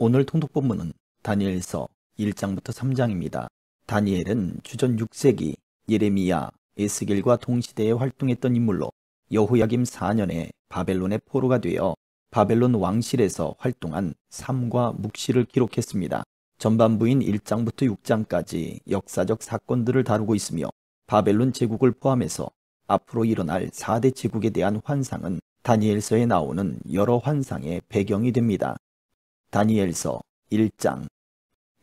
오늘 통독본문은 다니엘서 1장부터 3장입니다. 다니엘은 주전 6세기 예레미야, 에스겔과 동시대에 활동했던 인물로 여호야김 4년에 바벨론의 포로가 되어 바벨론 왕실에서 활동한 삶과 묵시를 기록했습니다. 전반부인 1장부터 6장까지 역사적 사건들을 다루고 있으며 바벨론 제국을 포함해서 앞으로 일어날 4대 제국에 대한 환상은 다니엘서에 나오는 여러 환상의 배경이 됩니다. 다니엘서 1장.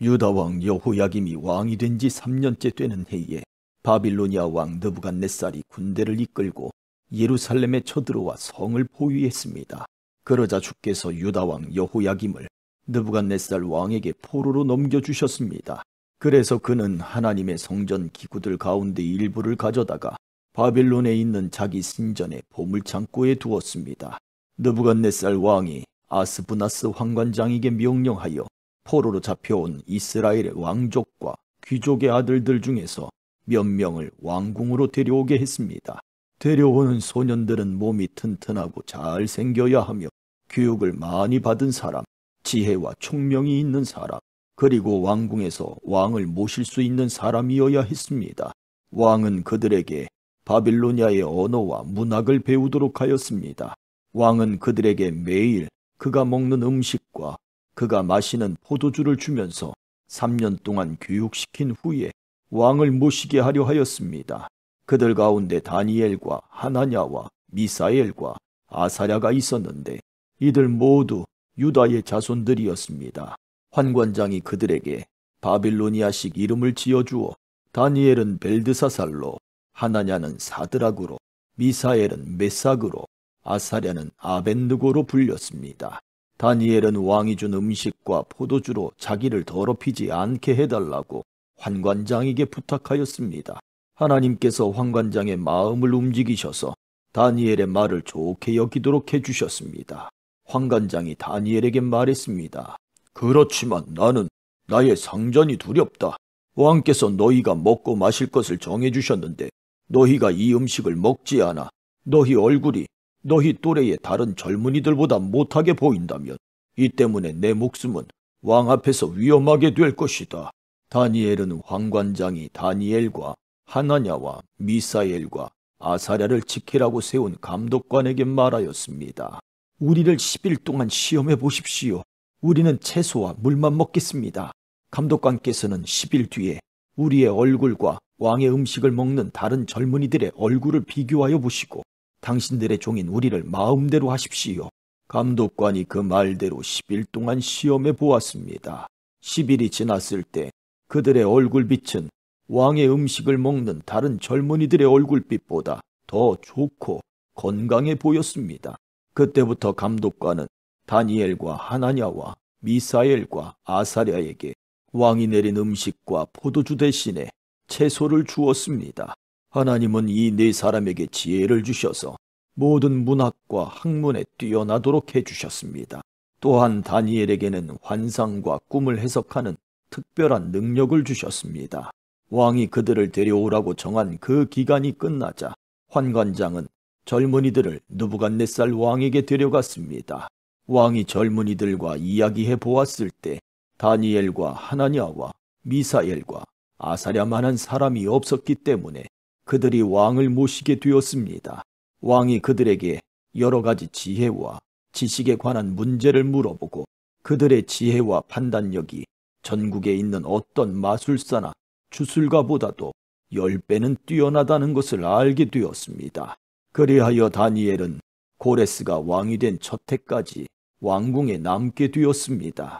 유다왕 여호야김이 왕이 된 지 3년째 되는 해에 바빌로니아 왕 느부갓네살이 군대를 이끌고 예루살렘에 쳐들어와 성을 포위했습니다. 그러자 주께서 유다왕 여호야김을 느부갓네살 왕에게 포로로 넘겨주셨습니다. 그래서 그는 하나님의 성전 기구들 가운데 일부를 가져다가 바빌론에 있는 자기 신전의 보물창고에 두었습니다. 느부갓네살 왕이 아스부나스 황관장에게 명령하여 포로로 잡혀온 이스라엘의 왕족과 귀족의 아들들 중에서 몇 명을 왕궁으로 데려오게 했습니다. 데려오는 소년들은 몸이 튼튼하고 잘 생겨야 하며 교육을 많이 받은 사람, 지혜와 총명이 있는 사람, 그리고 왕궁에서 왕을 모실 수 있는 사람이어야 했습니다. 왕은 그들에게 바빌로니아의 언어와 문학을 배우도록 하였습니다. 왕은 그들에게 매일 그가 먹는 음식과 그가 마시는 포도주를 주면서 3년 동안 교육시킨 후에 왕을 모시게 하려 하였습니다. 그들 가운데 다니엘과 하나냐와 미사엘과 아사랴가 있었는데 이들 모두 유다의 자손들이었습니다. 환관장이 그들에게 바빌로니아식 이름을 지어주어 다니엘은 벨드사살로, 하나냐는 사드락으로, 미사엘은 메삭으로, 아사랴는 아벤느고로 불렸습니다. 다니엘은 왕이 준 음식과 포도주로 자기를 더럽히지 않게 해달라고 환관장에게 부탁하였습니다. 하나님께서 환관장의 마음을 움직이셔서 다니엘의 말을 좋게 여기도록 해주셨습니다. 환관장이 다니엘에게 말했습니다. 그렇지만 나는 나의 상전이 두렵다. 왕께서 너희가 먹고 마실 것을 정해주셨는데 너희가 이 음식을 먹지 않아 너희 얼굴이 너희 또래의 다른 젊은이들보다 못하게 보인다면 이 때문에 내 목숨은 왕 앞에서 위험하게 될 것이다. 다니엘은 환관장이 다니엘과 하나냐와 미사엘과 아사랴를 지키라고 세운 감독관에게 말하였습니다. 우리를 10일 동안 시험해 보십시오. 우리는 채소와 물만 먹겠습니다. 감독관께서는 10일 뒤에 우리의 얼굴과 왕의 음식을 먹는 다른 젊은이들의 얼굴을 비교하여 보시고 당신들의 종인 우리를 마음대로 하십시오. 감독관이 그 말대로 10일 동안 시험해 보았습니다. 10일이 지났을 때 그들의 얼굴빛은 왕의 음식을 먹는 다른 젊은이들의 얼굴빛보다 더 좋고 건강해 보였습니다. 그때부터 감독관은 다니엘과 하나냐와 미사엘과 아사랴에게 왕이 내린 음식과 포도주 대신에 채소를 주었습니다. 하나님은 이 네 사람에게 지혜를 주셔서 모든 문학과 학문에 뛰어나도록 해주셨습니다. 또한 다니엘에게는 환상과 꿈을 해석하는 특별한 능력을 주셨습니다. 왕이 그들을 데려오라고 정한 그 기간이 끝나자 환관장은 젊은이들을 느부갓네살 왕에게 데려갔습니다. 왕이 젊은이들과 이야기해 보았을 때 다니엘과 하나냐와 미사엘과 아사랴만한 사람이 없었기 때문에 그들이 왕을 모시게 되었습니다. 왕이 그들에게 여러 가지 지혜와 지식에 관한 문제를 물어보고 그들의 지혜와 판단력이 전국에 있는 어떤 마술사나 주술가보다도 10배는 뛰어나다는 것을 알게 되었습니다. 그리하여 다니엘은 고레스가 왕이 된 첫 해까지 왕궁에 남게 되었습니다.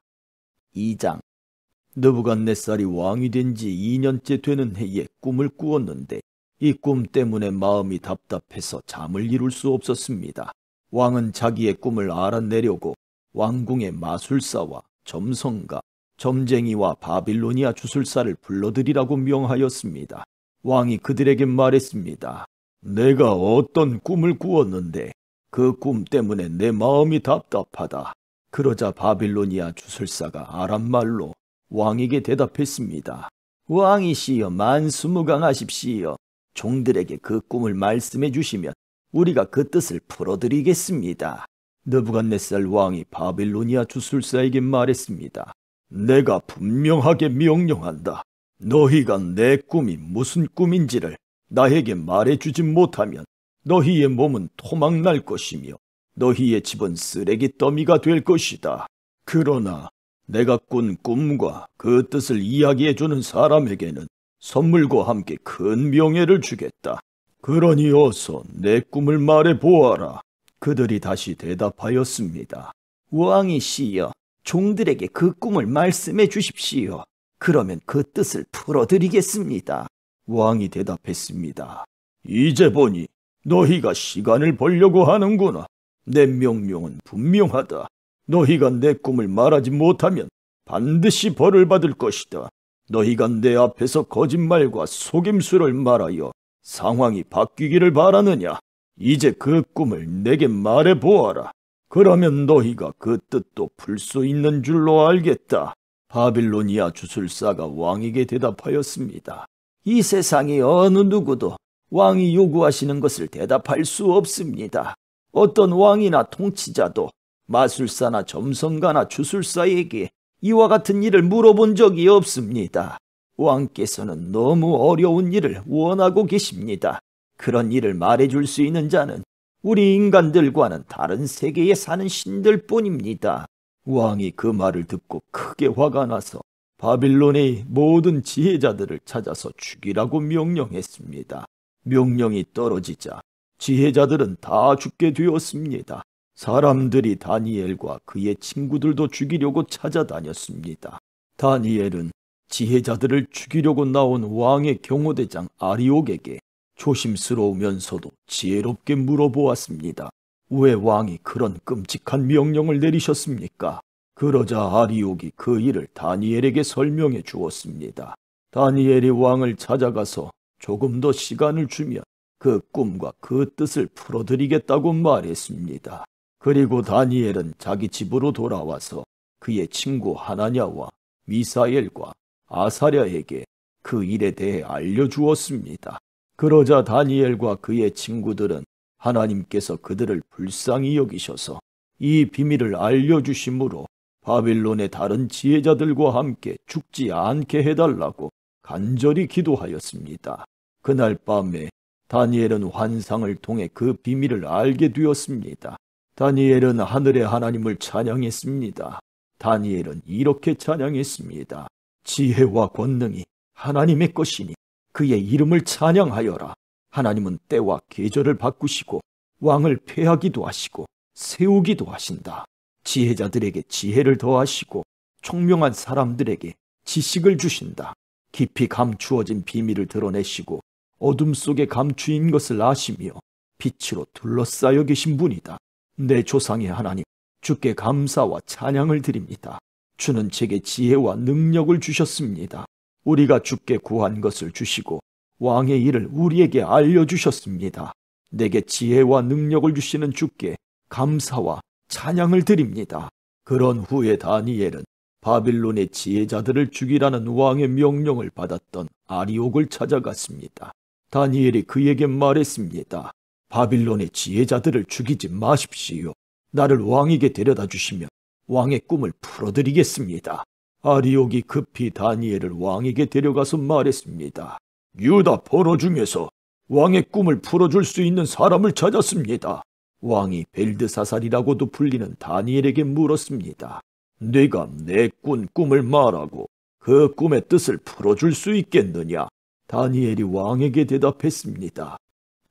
2장. 느부갓네살이 왕이 된 지 2년째 되는 해에 꿈을 꾸었는데 이 꿈 때문에 마음이 답답해서 잠을 이룰 수 없었습니다. 왕은 자기의 꿈을 알아내려고 왕궁의 마술사와 점성가, 점쟁이와 바빌로니아 주술사를 불러들이라고 명하였습니다. 왕이 그들에게 말했습니다. 내가 어떤 꿈을 꾸었는데 그 꿈 때문에 내 마음이 답답하다. 그러자 바빌로니아 주술사가 아람말로 왕에게 대답했습니다. 왕이시여 만수무강하십시오. 종들에게 그 꿈을 말씀해 주시면 우리가 그 뜻을 풀어드리겠습니다. 느부갓네살 왕이 바빌로니아 주술사에게 말했습니다. 내가 분명하게 명령한다. 너희가 내 꿈이 무슨 꿈인지를 나에게 말해주지 못하면 너희의 몸은 토막날 것이며 너희의 집은 쓰레기 더미가 될 것이다. 그러나 내가 꾼 꿈과 그 뜻을 이야기해주는 사람에게는 선물과 함께 큰 명예를 주겠다. 그러니 어서 내 꿈을 말해보아라. 그들이 다시 대답하였습니다. 왕이시여, 종들에게 그 꿈을 말씀해 주십시오. 그러면 그 뜻을 풀어드리겠습니다. 왕이 대답했습니다. 이제 보니 너희가 시간을 벌려고 하는구나. 내 명령은 분명하다. 너희가 내 꿈을 말하지 못하면 반드시 벌을 받을 것이다. 너희가 내 앞에서 거짓말과 속임수를 말하여 상황이 바뀌기를 바라느냐? 이제 그 꿈을 내게 말해보아라. 그러면 너희가 그 뜻도 풀 수 있는 줄로 알겠다. 바빌로니아 주술사가 왕에게 대답하였습니다. 이 세상의 어느 누구도 왕이 요구하시는 것을 대답할 수 없습니다. 어떤 왕이나 통치자도 마술사나 점성가나 주술사에게 이와 같은 일을 물어본 적이 없습니다. 왕께서는 너무 어려운 일을 원하고 계십니다. 그런 일을 말해줄 수 있는 자는 우리 인간들과는 다른 세계에 사는 신들 뿐입니다. 왕이 그 말을 듣고 크게 화가 나서 바빌론의 모든 지혜자들을 찾아서 죽이라고 명령했습니다. 명령이 떨어지자 지혜자들은 다 죽게 되었습니다. 사람들이 다니엘과 그의 친구들도 죽이려고 찾아다녔습니다. 다니엘은 지혜자들을 죽이려고 나온 왕의 경호대장 아리옥에게 조심스러우면서도 지혜롭게 물어보았습니다. 왜 왕이 그런 끔찍한 명령을 내리셨습니까? 그러자 아리옥이 그 일을 다니엘에게 설명해 주었습니다. 다니엘이 왕을 찾아가서 조금 더 시간을 주면 그 꿈과 그 뜻을 풀어드리겠다고 말했습니다. 그리고 다니엘은 자기 집으로 돌아와서 그의 친구 하나냐와 미사엘과 아사랴에게 그 일에 대해 알려주었습니다. 그러자 다니엘과 그의 친구들은 하나님께서 그들을 불쌍히 여기셔서 이 비밀을 알려주심으로 바빌론의 다른 지혜자들과 함께 죽지 않게 해달라고 간절히 기도하였습니다. 그날 밤에 다니엘은 환상을 통해 그 비밀을 알게 되었습니다. 다니엘은 하늘의 하나님을 찬양했습니다. 다니엘은 이렇게 찬양했습니다. 지혜와 권능이 하나님의 것이니 그의 이름을 찬양하여라. 하나님은 때와 계절을 바꾸시고 왕을 폐하기도 하시고 세우기도 하신다. 지혜자들에게 지혜를 더하시고 총명한 사람들에게 지식을 주신다. 깊이 감추어진 비밀을 드러내시고 어둠 속에 감추인 것을 아시며 빛으로 둘러싸여 계신 분이다. 내 조상의 하나님, 주께 감사와 찬양을 드립니다. 주는 제게 지혜와 능력을 주셨습니다. 우리가 주께 구한 것을 주시고 왕의 일을 우리에게 알려주셨습니다. 내게 지혜와 능력을 주시는 주께 감사와 찬양을 드립니다. 그런 후에 다니엘은 바빌론의 지혜자들을 죽이라는 왕의 명령을 받았던 아리옥을 찾아갔습니다. 다니엘이 그에게 말했습니다. 바빌론의 지혜자들을 죽이지 마십시오. 나를 왕에게 데려다 주시면 왕의 꿈을 풀어드리겠습니다. 아리옥이 급히 다니엘을 왕에게 데려가서 말했습니다. 유다 포로 중에서 왕의 꿈을 풀어줄 수 있는 사람을 찾았습니다. 왕이 벨드사살이라고도 불리는 다니엘에게 물었습니다. 네가 내 꾼 꿈을 말하고 그 꿈의 뜻을 풀어줄 수 있겠느냐? 다니엘이 왕에게 대답했습니다.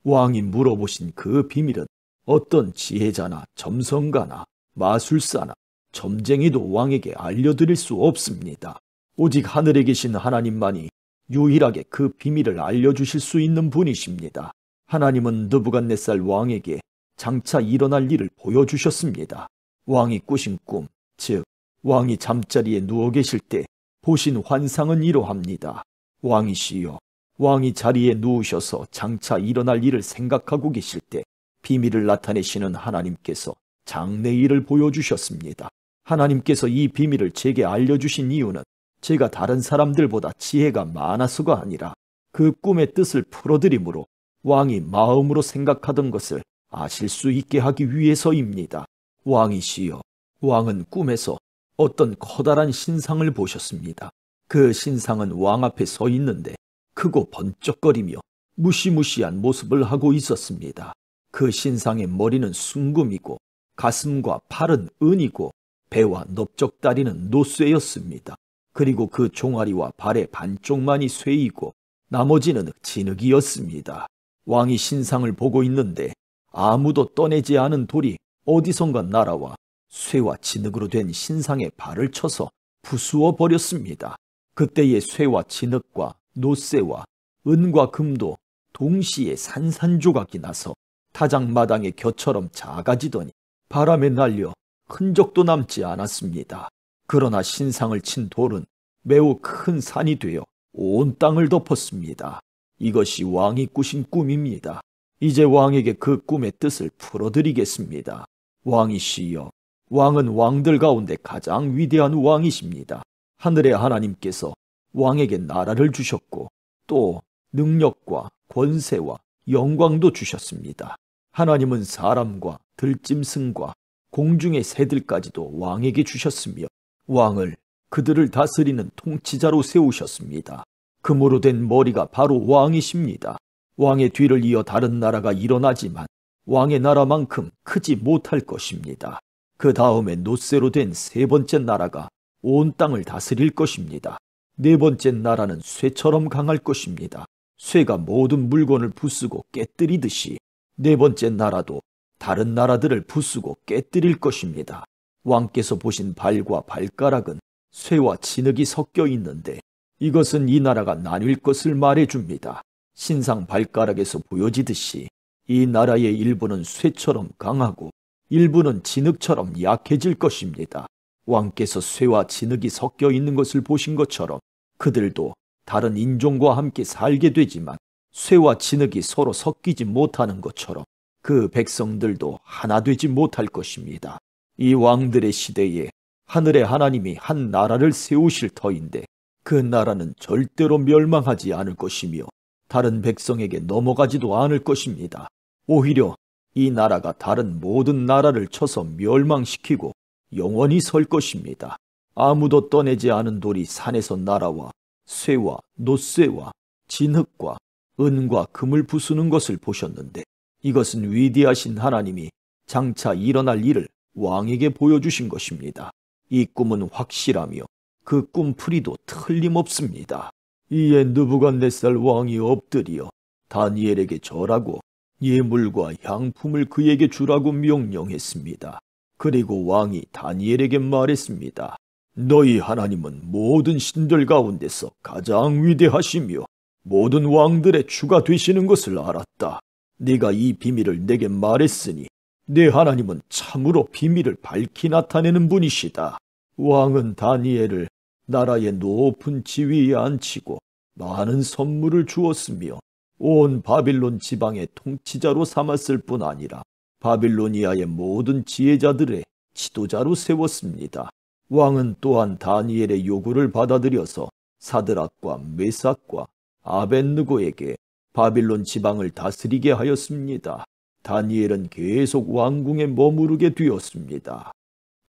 왕이 물어보신 그 비밀은 어떤 지혜자나 점성가나 마술사나 점쟁이도 왕에게 알려드릴 수 없습니다. 오직 하늘에 계신 하나님만이 유일하게 그 비밀을 알려주실 수 있는 분이십니다. 하나님은 느부갓네살 왕에게 장차 일어날 일을 보여주셨습니다. 왕이 꾸신 꿈, 즉 왕이 잠자리에 누워 계실 때 보신 환상은 이러합니다. 왕이시여, 왕이 자리에 누우셔서 장차 일어날 일을 생각하고 계실 때 비밀을 나타내시는 하나님께서 장래일을 보여주셨습니다. 하나님께서 이 비밀을 제게 알려주신 이유는 제가 다른 사람들보다 지혜가 많아서가 아니라 그 꿈의 뜻을 풀어드림으로 왕이 마음으로 생각하던 것을 아실 수 있게 하기 위해서입니다. 왕이시여, 왕은 꿈에서 어떤 커다란 신상을 보셨습니다. 그 신상은 왕 앞에 서 있는데 크고 번쩍거리며 무시무시한 모습을 하고 있었습니다. 그 신상의 머리는 순금이고 가슴과 팔은 은이고 배와 넓적다리는 노쇠였습니다. 그리고 그 종아리와 발의 반쪽만이 쇠이고 나머지는 진흙이었습니다. 왕이 신상을 보고 있는데 아무도 떠내지 않은 돌이 어디선가 날아와 쇠와 진흙으로 된 신상의 발을 쳐서 부수어 버렸습니다. 그때의 쇠와 진흙과 노쇠와 은과 금도 동시에 산산조각이 나서 타작마당의 곁처럼 작아지더니 바람에 날려 흔적도 남지 않았습니다. 그러나 신상을 친 돌은 매우 큰 산이 되어 온 땅을 덮었습니다. 이것이 왕이 꾸신 꿈입니다. 이제 왕에게 그 꿈의 뜻을 풀어드리겠습니다. 왕이시여, 왕은 왕들 가운데 가장 위대한 왕이십니다. 하늘의 하나님께서 왕에게 나라를 주셨고 또 능력과 권세와 영광도 주셨습니다. 하나님은 사람과 들짐승과 공중의 새들까지도 왕에게 주셨으며 왕을 그들을 다스리는 통치자로 세우셨습니다. 금으로 된 머리가 바로 왕이십니다. 왕의 뒤를 이어 다른 나라가 일어나지만 왕의 나라만큼 크지 못할 것입니다. 그 다음에 노쇠로 된 세 번째 나라가 온 땅을 다스릴 것입니다. 네 번째 나라는 쇠처럼 강할 것입니다. 쇠가 모든 물건을 부수고 깨뜨리듯이 네 번째 나라도 다른 나라들을 부수고 깨뜨릴 것입니다. 왕께서 보신 발과 발가락은 쇠와 진흙이 섞여 있는데 이것은 이 나라가 나뉠 것을 말해줍니다. 신상 발가락에서 보여지듯이 이 나라의 일부는 쇠처럼 강하고 일부는 진흙처럼 약해질 것입니다. 왕께서 쇠와 진흙이 섞여 있는 것을 보신 것처럼 그들도 다른 인종과 함께 살게 되지만 쇠와 진흙이 서로 섞이지 못하는 것처럼 그 백성들도 하나 되지 못할 것입니다. 이 왕들의 시대에 하늘의 하나님이 한 나라를 세우실 터인데 그 나라는 절대로 멸망하지 않을 것이며 다른 백성에게 넘어가지도 않을 것입니다. 오히려 이 나라가 다른 모든 나라를 쳐서 멸망시키고 영원히 설 것입니다. 아무도 떠내지 않은 돌이 산에서 날아와 쇠와 노쇠와 진흙과 은과 금을 부수는 것을 보셨는데 이것은 위대하신 하나님이 장차 일어날 일을 왕에게 보여주신 것입니다. 이 꿈은 확실하며 그 꿈풀이도 틀림없습니다. 이에 느부갓네살 왕이 엎드려 다니엘에게 절하고 예물과 향품을 그에게 주라고 명령했습니다. 그리고 왕이 다니엘에게 말했습니다. 너희 하나님은 모든 신들 가운데서 가장 위대하시며 모든 왕들의 주가 되시는 것을 알았다. 네가 이 비밀을 내게 말했으니 네 하나님은 참으로 비밀을 밝히 나타내는 분이시다. 왕은 다니엘을 나라의 높은 지위에 앉히고 많은 선물을 주었으며 온 바빌론 지방의 통치자로 삼았을 뿐 아니라 바빌로니아의 모든 지혜자들의 지도자로 세웠습니다. 왕은 또한 다니엘의 요구를 받아들여서 사드락과 메삭과 아벳느고에게 바빌론 지방을 다스리게 하였습니다. 다니엘은 계속 왕궁에 머무르게 되었습니다.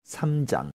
3장.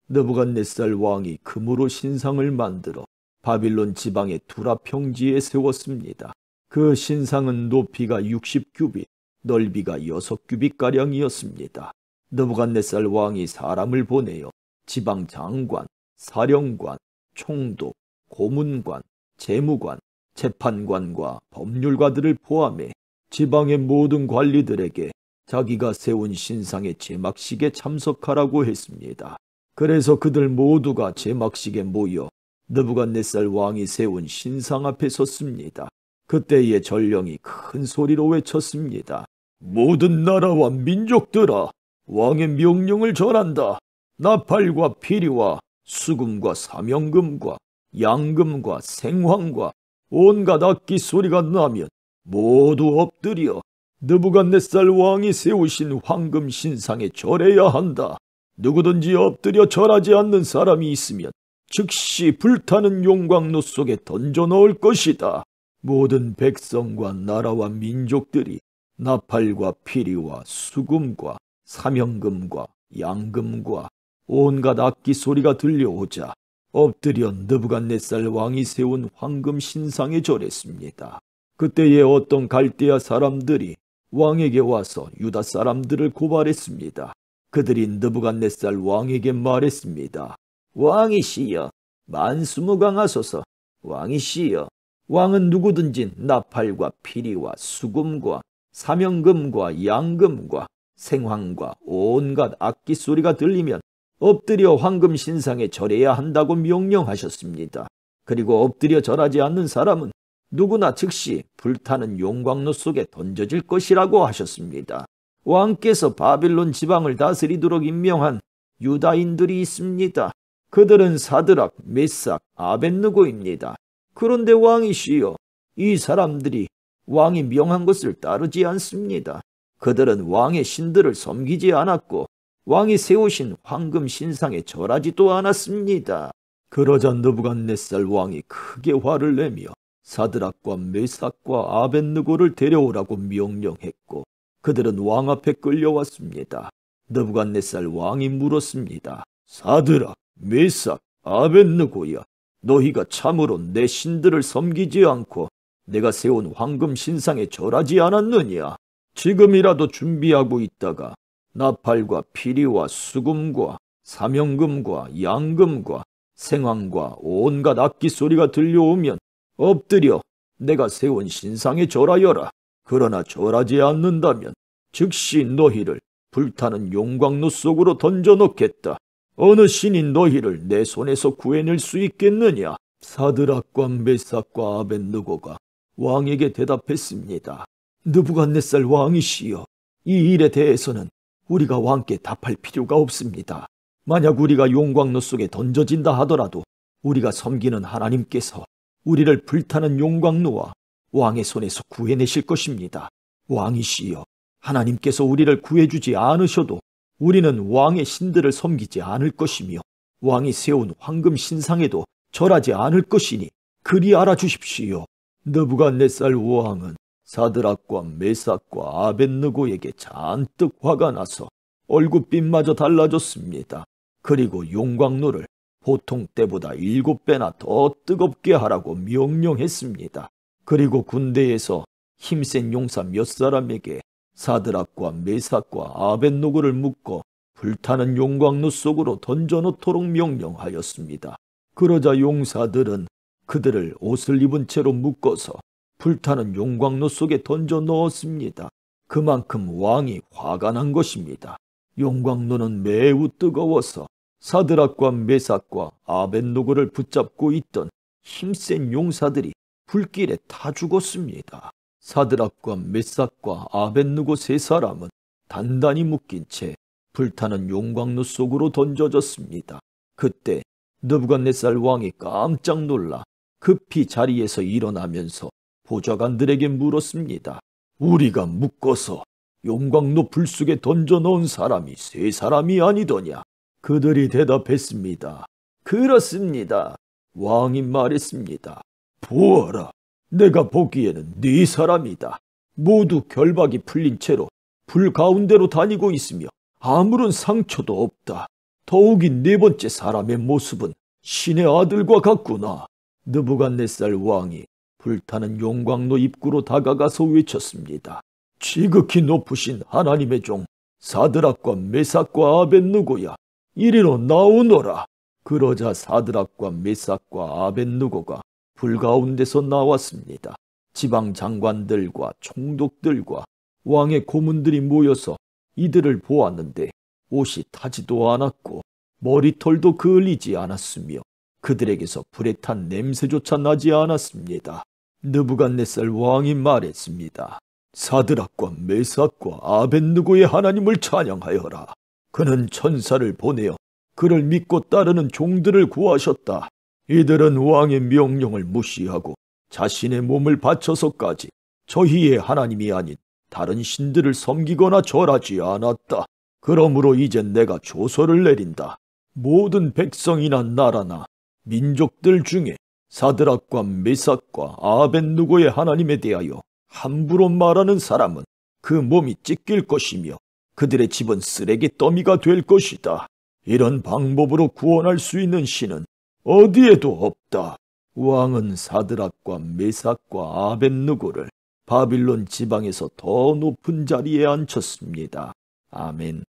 느부갓네살 왕이 금으로 신상을 만들어 바빌론 지방의 두라 평지에 세웠습니다. 그 신상은 높이가 60규빗, 넓이가 6규빗가량이었습니다. 느부갓네살 왕이 사람을 보내어 지방 장관, 사령관, 총독, 고문관, 재무관, 재판관과 법률가들을 포함해 지방의 모든 관리들에게 자기가 세운 신상의 제막식에 참석하라고 했습니다. 그래서 그들 모두가 제막식에 모여 느부갓네살 왕이 세운 신상 앞에 섰습니다. 그때의 전령이 큰 소리로 외쳤습니다. 모든 나라와 민족들아, 왕의 명령을 전한다. 나팔과 피리와 수금과 사명금과 양금과 생황과 온갖 악기 소리가 나면 모두 엎드려 느부갓네살 왕이 세우신 황금 신상에 절해야 한다. 누구든지 엎드려 절하지 않는 사람이 있으면 즉시 불타는 용광로 속에 던져 넣을 것이다. 모든 백성과 나라와 민족들이 나팔과 피리와 수금과 사명금과 양금과 온갖 악기 소리가 들려오자 엎드려 느부갓네살 왕이 세운 황금 신상에 절했습니다. 그때에 어떤 갈대아 사람들이 왕에게 와서 유다 사람들을 고발했습니다. 그들이 느부갓네살 왕에게 말했습니다. 왕이시여, 만수무강하소서. 왕이시여, 왕은 누구든지 나팔과 피리와 수금과 사명금과 양금과 생황과 온갖 악기 소리가 들리면 엎드려 황금 신상에 절해야 한다고 명령하셨습니다. 그리고 엎드려 절하지 않는 사람은 누구나 즉시 불타는 용광로 속에 던져질 것이라고 하셨습니다. 왕께서 바빌론 지방을 다스리도록 임명한 유다인들이 있습니다. 그들은 사드락, 메삭, 아벳느고입니다. 그런데 왕이시여, 이 사람들이 왕이 명한 것을 따르지 않습니다. 그들은 왕의 신들을 섬기지 않았고 왕이 세우신 황금 신상에 절하지도 않았습니다. 그러자 느부갓네살 왕이 크게 화를 내며 사드락과 메삭과 아벳느고를 데려오라고 명령했고 그들은 왕 앞에 끌려왔습니다. 느부갓네살 왕이 물었습니다. 사드락, 메삭, 아벳느고야, 너희가 참으로 내 신들을 섬기지 않고 내가 세운 황금 신상에 절하지 않았느냐? 지금이라도 준비하고 있다가 나팔과 피리와 수금과 사명금과 양금과 생황과 온갖 악기 소리가 들려오면 엎드려 내가 세운 신상에 절하여라. 그러나 절하지 않는다면 즉시 너희를 불타는 용광로 속으로 던져놓겠다. 어느 신이 너희를 내 손에서 구해낼 수 있겠느냐? 사드락과 메삭과 아벳느고가 왕에게 대답했습니다. 느부갓네살 왕이시여, 이 일에 대해서는 우리가 왕께 답할 필요가 없습니다. 만약 우리가 용광로 속에 던져진다 하더라도 우리가 섬기는 하나님께서 우리를 불타는 용광로와 왕의 손에서 구해내실 것입니다. 왕이시여, 하나님께서 우리를 구해주지 않으셔도 우리는 왕의 신들을 섬기지 않을 것이며 왕이 세운 황금 신상에도 절하지 않을 것이니 그리 알아주십시오. 느부갓네살 왕은 사드락과 메삭과 아벳느고에게 잔뜩 화가 나서 얼굴빛마저 달라졌습니다. 그리고 용광로를 보통 때보다 7배나 더 뜨겁게 하라고 명령했습니다. 그리고 군대에서 힘센 용사 몇 사람에게 사드락과 메삭과 아벳느고를 묶어 불타는 용광로 속으로 던져놓도록 명령하였습니다. 그러자 용사들은 그들을 옷을 입은 채로 묶어서 불타는 용광로 속에 던져 넣었습니다. 그만큼 왕이 화가 난 것입니다. 용광로는 매우 뜨거워서 사드락과 메삭과 아벳느고를 붙잡고 있던 힘센 용사들이 불길에 타 죽었습니다. 사드락과 메삭과 아벳느고 세 사람은 단단히 묶인 채 불타는 용광로 속으로 던져졌습니다. 그때 느부갓네살 왕이 깜짝 놀라 급히 자리에서 일어나면서 보좌관들에게 물었습니다. 우리가 묶어서 용광로 불 속에 던져 넣은 사람이 세 사람이 아니더냐? 그들이 대답했습니다. 그렇습니다. 왕이 말했습니다. 보아라, 내가 보기에는 네 사람이다. 모두 결박이 풀린 채로 불 가운데로 다니고 있으며 아무런 상처도 없다. 더욱이 네 번째 사람의 모습은 신의 아들과 같구나. 느부갓네살 왕이 불타는 용광로 입구로 다가가서 외쳤습니다. 지극히 높으신 하나님의 종 사드락과 메삭과 아벳느고야, 이리로 나오너라. 그러자 사드락과 메삭과 아벳느고가 불 가운데서 나왔습니다. 지방 장관들과 총독들과 왕의 고문들이 모여서 이들을 보았는데 옷이 타지도 않았고 머리털도 그을리지 않았으며 그들에게서 불에 탄 냄새조차 나지 않았습니다. 느부갓네살 왕이 말했습니다. 사드락과 메삭과 아벳느고의 하나님을 찬양하여라. 그는 천사를 보내어 그를 믿고 따르는 종들을 구하셨다. 이들은 왕의 명령을 무시하고 자신의 몸을 바쳐서까지 저희의 하나님이 아닌 다른 신들을 섬기거나 절하지 않았다. 그러므로 이제 내가 조서를 내린다. 모든 백성이나 나라나 민족들 중에 사드락과 메삭과 아벳느고의 하나님에 대하여 함부로 말하는 사람은 그 몸이 찢길 것이며 그들의 집은 쓰레기 더미가 될 것이다. 이런 방법으로 구원할 수 있는 신은 어디에도 없다. 왕은 사드락과 메삭과 아벳느고를 바빌론 지방에서 더 높은 자리에 앉혔습니다. 아멘.